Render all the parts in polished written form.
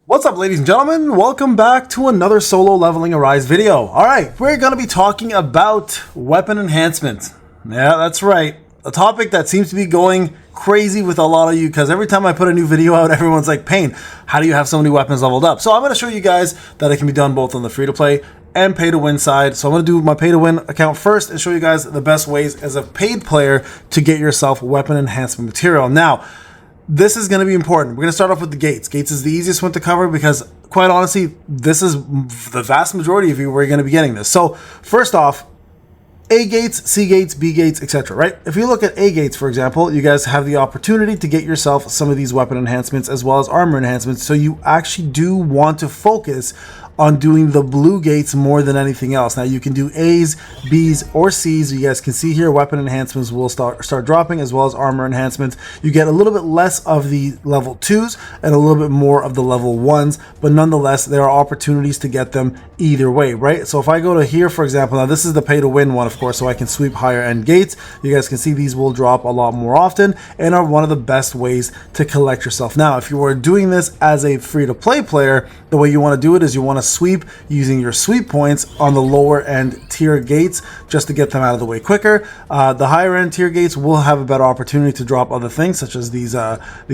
What's up, ladies and gentlemen? Welcome back to another solo leveling Arise video. Alright, we're going to be talking about weapon enhancement. Yeah, that's right. A topic that seems to be going crazy with a lot of you, because every time I put a new video out, everyone's like, Payne, how do you have so many weapons leveled up? So I'm going to show you guys that it can be done both on the free-to-play and pay-to-win side. So I'm going to do my pay-to-win account first and show you guys the best ways as a paid player to get yourself weapon enhancement material. Now, this is going to be important. We're going to start off with the gates. Gates is the easiest one to cover because, quite honestly, this is the vast majority of you where you're going to be getting this. So, first off, A gates, C gates, B gates, etc. Right? If you look at A gates, for example, you guys have the opportunity to get yourself some of these weapon enhancements as well as armor enhancements. So you actually do want to focus on doing the blue gates more than anything else. Now you can do A's, B's, or C's. You guys can see here weapon enhancements will start dropping as well as armor enhancements. You get a little bit less of the level 2s and a little bit more of the level 1s, but nonetheless there are opportunities to get them either way, right? So if I go to here, for example, now this is the pay to win one, of course, so I can sweep higher end gates. You guys can see these will drop a lot more often and are one of the best ways to collect yourself. Now if you are doing this as a free to play player, the way you want to do it is you want to sweep using your sweep points on the lower end tier gates just to get them out of the way quicker. The higher end tier gates will have a better opportunity to drop other things such as these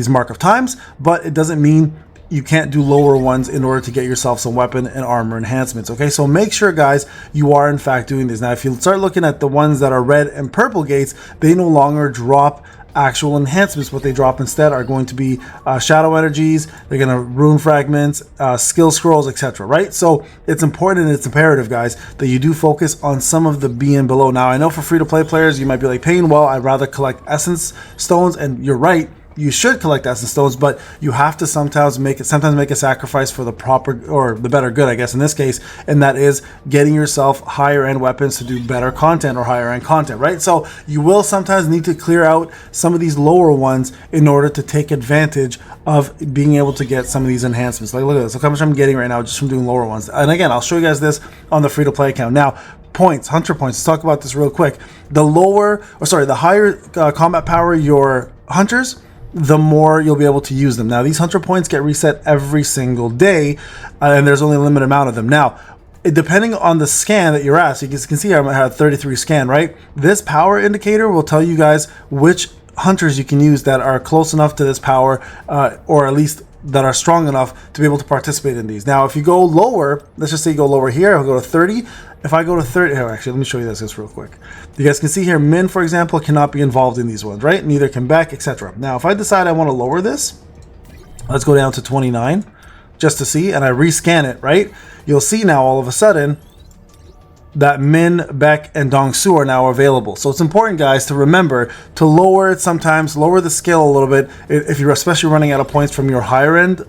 mark of times, but it doesn't mean you can't do lower ones in order to get yourself some weapon and armor enhancements. Okay, so make sure, guys, you are in fact doing this. Now if you start looking at the ones that are red and purple gates, they no longer drop actual enhancements. What they drop instead are going to be shadow energies, they're going to rune fragments, skill scrolls, etc. right? So it's important and it's imperative, guys, that you do focus on some of the B and below. Now I know for free to play players you might be like, Payne, well, I'd rather collect essence stones, and you're right, you should collect essence stones, but you have to sometimes make a sacrifice for the proper, or the better good, I guess in this case, and that is getting yourself higher end weapons to do better content or higher end content, right? So you will sometimes need to clear out some of these lower ones in order to take advantage of being able to get some of these enhancements. Like, look at this, look how much I'm getting right now just from doing lower ones. And again, I'll show you guys this on the free to play account. Now, points, hunter points, let's talk about this real quick. The higher combat power your hunters, the more you'll be able to use them. Now these hunter points get reset every single day, and there's only a limited amount of them. Now depending on the scan that you're at, so you can see I have 33 scan, right? This power indicator will tell you guys which hunters you can use that are close enough to this power, or at least that are strong enough to be able to participate in these. Now if you go lower, let's just say you go lower here, I'll go to 30. If I go to 30, actually, let me show you this real quick. You guys can see here, Min, for example, cannot be involved in these ones, right? Neither can Beck, etc. Now, if I decide I want to lower this, let's go down to 29, just to see, and I rescan it, right? You'll see now, all of a sudden, that Min, Beck, and Dong Su are now available. So it's important, guys, to remember to lower it sometimes, lower the skill a little bit, if you're especially running out of points from your higher end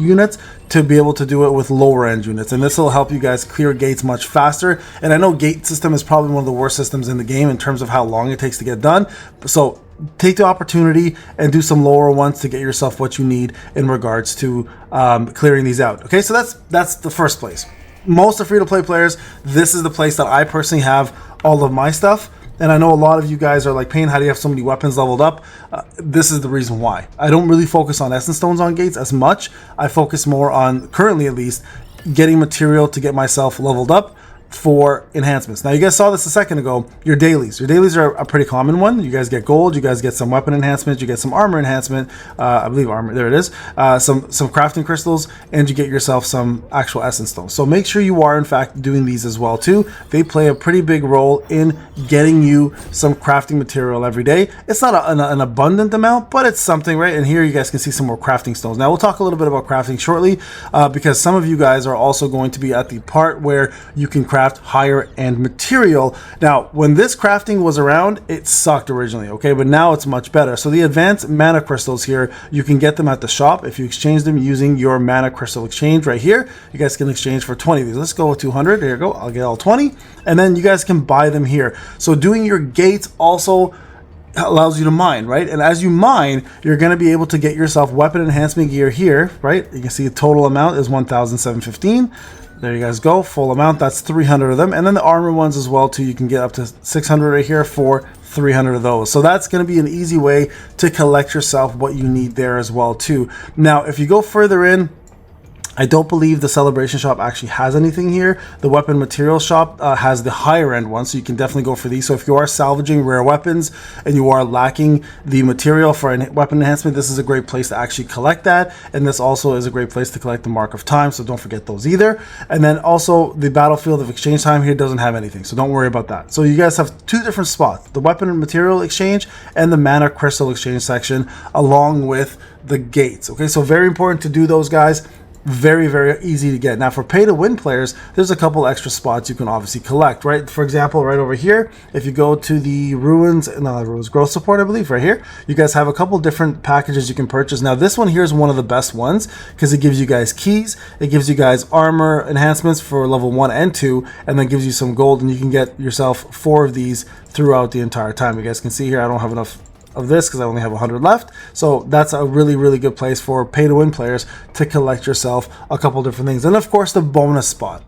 units, to be able to do it with lower end units. And this will help you guys clear gates much faster. And I know gate system is probably one of the worst systems in the game in terms of how long it takes to get done. So take the opportunity and do some lower ones to get yourself what you need in regards to clearing these out. Okay, so that's the first place. Most of free-to-play players, this is the place that I personally have all of my stuff. And I know a lot of you guys are like, Payne, how do you have so many weapons leveled up? This is the reason why. I don't really focus on essence stones on gates as much. I focus more on, currently at least, getting material to get myself leveled up for enhancements. Now you guys saw this a second ago, your dailies are a pretty common one. You guys get gold, you guys get some weapon enhancement, you get some armor enhancement, I believe armor, there it is, some crafting crystals, and you get yourself some actual essence stones. So make sure you are in fact doing these as well too. They play a pretty big role in getting you some crafting material every day. It's not an abundant amount, but it's something, right? And here you guys can see some more crafting stones. Now we'll talk a little bit about crafting shortly, because some of you guys are also going to be at the part where you can craft higher end material. Now when this crafting was around, it sucked originally, okay, but now it's much better. So the advanced mana crystals here, you can get them at the shop if you exchange them using your mana crystal exchange right here. You guys can exchange for 20 of these. Let's go with 200. There you go, I'll get all 20, and then you guys can buy them here. So doing your gates also allows you to mine, right? And as you mine, you're going to be able to get yourself weapon enhancement gear here, right? You can see the total amount is 1,715. There you guys go, full amount, that's 300 of them. And then the armor ones as well too, you can get up to 600 right here for 300 of those. So that's going to be an easy way to collect yourself what you need there as well too. Now if you go further in, I don't believe the Celebration shop actually has anything here. The weapon material shop has the higher end one, so you can definitely go for these. So if you are salvaging rare weapons and you are lacking the material for a weapon enhancement, this is a great place to actually collect that. And this also is a great place to collect the Mark of Time, so don't forget those either. And then also the Battlefield of Exchange Time here doesn't have anything, so don't worry about that. So you guys have two different spots, the weapon and material exchange and the mana crystal exchange section, along with the gates. Okay, so very important to do those, guys. Very, very easy to get. Now for pay to win players, there's a couple extra spots you can obviously collect, right? For example, right over here, if you go to the ruins growth support, I believe right here, you guys have a couple different packages you can purchase. Now this one here is one of the best ones because it gives you guys keys, it gives you guys armor enhancements for level 1 and 2, and then gives you some gold, and you can get yourself 4 of these throughout the entire time. You guys can see here I don't have enough of this because I only have 100 left, so that's a really, really good place for pay to win players to collect yourself a couple different things. And of course the bonus spot.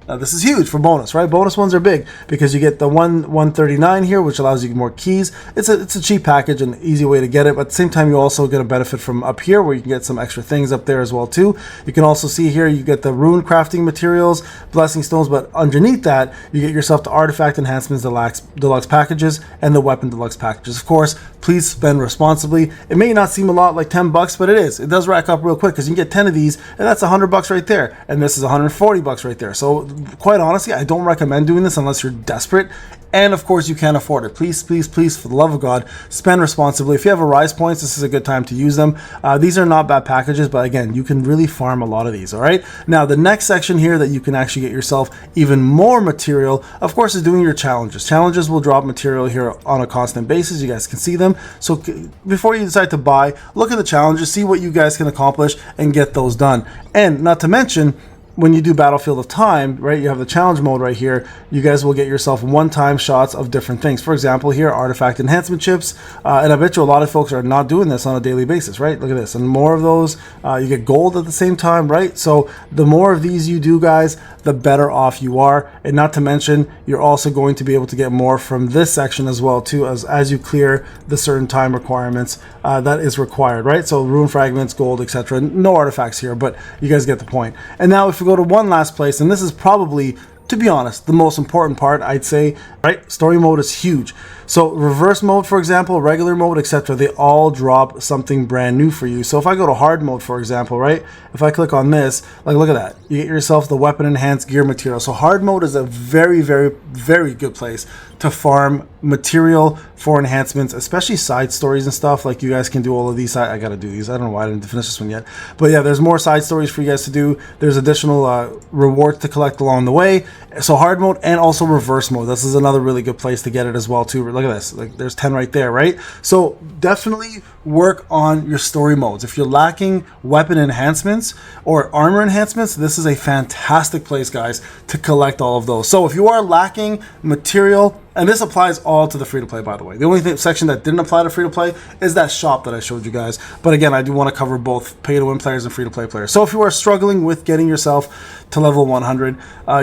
Now this is huge for bonus, right? Bonus ones are big because you get the 139 here, which allows you more keys. It's a cheap package and easy way to get it, but at the same time you also get a benefit from up here where you can get some extra things up there as well too. You can also see here you get the rune crafting materials, blessing stones, but underneath that you get yourself the artifact enhancements, deluxe packages, and the weapon deluxe packages. Of course, please spend responsibly. It may not seem a lot, like 10 bucks, but it is. It does rack up real quick because you can get 10 of these, and that's 100 bucks right there. And this is 140 bucks right there. So quite honestly, I don't recommend doing this unless you're desperate. And of course you can't afford it. Please, please, please, for the love of God, spend responsibly. If you have Arise points, this is a good time to use them. These are not bad packages, but again, you can really farm a lot of these, all right? Now, the next section here that you can actually get yourself even more material, of course, is doing your challenges. Challenges will drop material here on a constant basis. You guys can see them. So before you decide to buy, look at the challenges, see what you guys can accomplish, and get those done. And not to mention, when you do Battlefield of Time, right, you have the challenge mode right here, you guys will get yourself one-time shots of different things. For example, here, artifact enhancement chips, and I bet you a lot of folks are not doing this on a daily basis, right? Look at this, and more of those, you get gold at the same time, right? So the more of these you do, guys, the better off you are. And not to mention, you're also going to be able to get more from this section as well too, as you clear the certain time requirements that is required, right? So rune fragments, gold, etc. No artifacts here, but you guys get the point. And now if we go to one last place, and this is probably, to be honest, the most important part, I'd say, right? Story mode is huge. So reverse mode, for example, regular mode, etc., they all drop something brand new for you. So if I go to hard mode, for example, right? If I click on this, like, look at that. You get yourself the weapon enhanced gear material. So hard mode is a very, very, very good place to farm material for enhancements, especially side stories and stuff. Like, you guys can do all of these. I gotta do these. I don't know why I didn't finish this one yet. But yeah, there's more side stories for you guys to do. There's additional rewards to collect along the way. So hard mode and also reverse mode. This is another really good place to get it as well too. Look at this. Like, there's 10 right there, right? So definitely work on your story modes. If you're lacking weapon enhancements or armor enhancements, this is a fantastic place, guys, to collect all of those. So if you are lacking material, and this applies all to the free-to-play, by the way. The only section that didn't apply to free-to-play is that shop that I showed you guys. But again, I do want to cover both pay-to-win players and free-to-play players. So if you are struggling with getting yourself to level 100,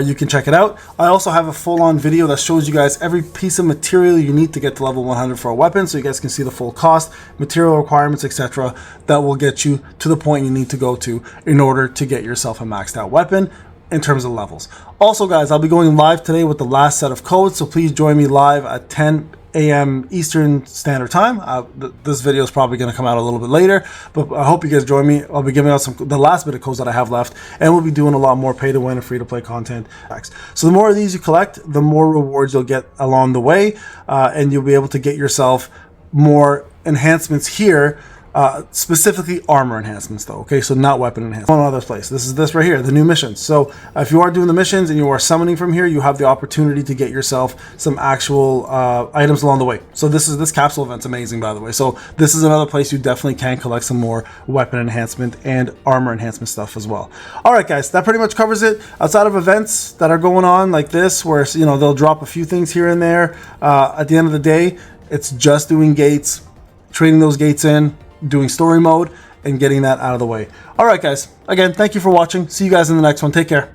you can check it out. I also have a full-on video that shows you guys every piece of material you need to get to level 100 for a weapon, so you guys can see the full cost, material requirements, etc. that will get you to the point you need to go to in order to get yourself a maxed out weapon in terms of levels. Also, guys, I'll be going live today with the last set of codes, so please join me live at 10 a.m. Eastern Standard Time. This video is probably going to come out a little bit later, but I hope you guys join me. I'll be giving out the last bit of codes that I have left, and we'll be doing a lot more pay-to-win and free-to-play content. So the more of these you collect, the more rewards you'll get along the way, and you'll be able to get yourself more enhancements here. Specifically armor enhancements though, okay? So not weapon enhancements. One other place. This is this right here, the new missions. So if you are doing the missions and you are summoning from here, you have the opportunity to get yourself some actual items along the way. So this capsule event's amazing, by the way. So this is another place you definitely can collect some more weapon enhancement and armor enhancement stuff as well. All right, guys, that pretty much covers it. Outside of events that are going on like this, where, you know, they'll drop a few things here and there, at the end of the day, it's just doing gates, trading those gates in, doing story mode, and getting that out of the way. All right, guys, again, thank you for watching. See you guys in the next one. Take care.